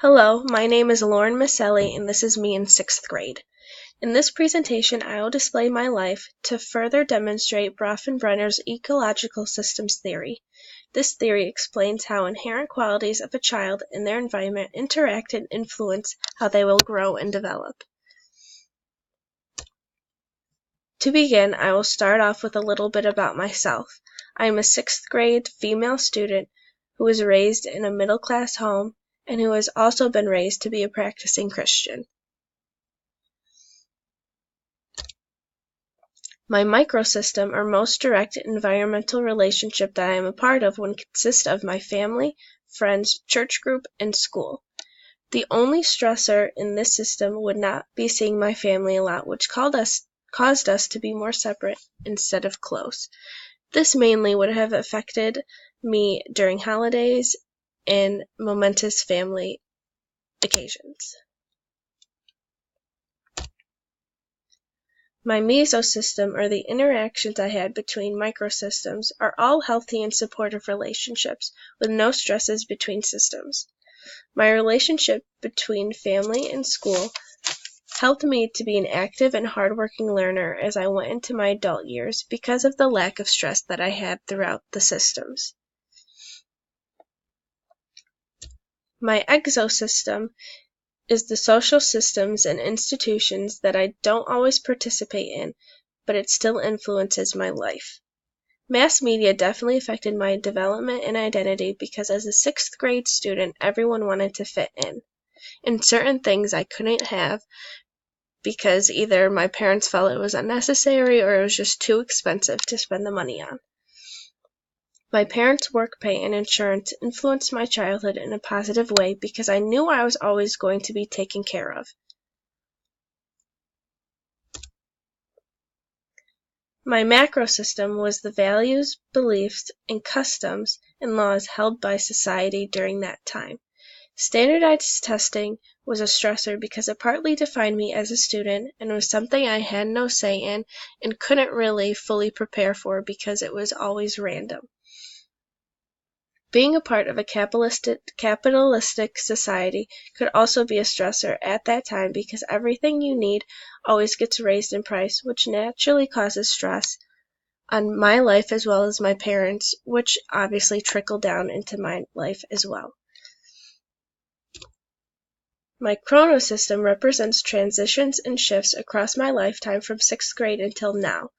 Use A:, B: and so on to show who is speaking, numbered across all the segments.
A: Hello, my name is Lauren Maselli, and this is me in 6th grade. In this presentation, I will display my life to further demonstrate Bronfenbrenner's ecological systems theory. This theory explains how inherent qualities of a child and their environment interact and influence how they will grow and develop. To begin, I will start off with a little bit about myself. I am a 6th grade female student who was raised in a middle-class home and who has also been raised to be a practicing Christian. My microsystem or most direct environmental relationship that I am a part of would consist of my family, friends, church group, and school. The only stressor in this system would not be seeing my family a lot, which caused us to be more separate instead of close. This mainly would have affected me during holidays and momentous family occasions. My mesosystem, or the interactions I had between microsystems, are all healthy and supportive relationships, with no stresses between systems. My relationship between family and school helped me to be an active and hardworking learner as I went into my adult years because of the lack of stress that I had throughout the systems. My exosystem is the social systems and institutions that I don't always participate in, but it still influences my life. Mass media definitely affected my development and identity because as a 6th grade student, everyone wanted to fit in. And certain things I couldn't have because either my parents felt it was unnecessary or it was just too expensive to spend the money on. My parents' work pay and insurance influenced my childhood in a positive way because I knew I was always going to be taken care of. My macrosystem was the values, beliefs, and customs and laws held by society during that time. Standardized testing was a stressor because it partly defined me as a student and was something I had no say in and couldn't really fully prepare for because it was always random. Being a part of a capitalistic society could also be a stressor at that time because everything you need always gets raised in price, which naturally causes stress on my life as well as my parents, which obviously trickled down into my life as well. My chronosystem represents transitions and shifts across my lifetime from 6th grade until now.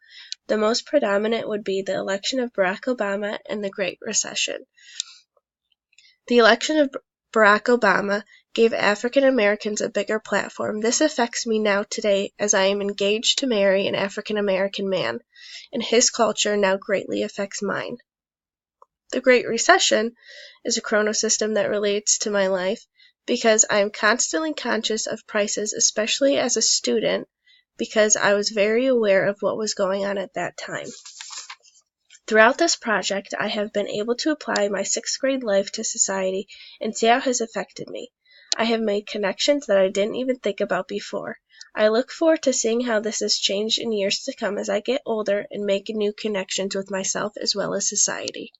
A: The most predominant would be the election of Barack Obama and the Great Recession. The election of Barack Obama gave African Americans a bigger platform. This affects me now today as I am engaged to marry an African American man, and his culture now greatly affects mine. The Great Recession is a chronosystem that relates to my life because I am constantly conscious of prices, especially as a student, because I was very aware of what was going on at that time. Throughout this project, I have been able to apply my 6th grade life to society and see how it has affected me. I have made connections that I didn't even think about before. I look forward to seeing how this has changed in years to come as I get older and make new connections with myself as well as society.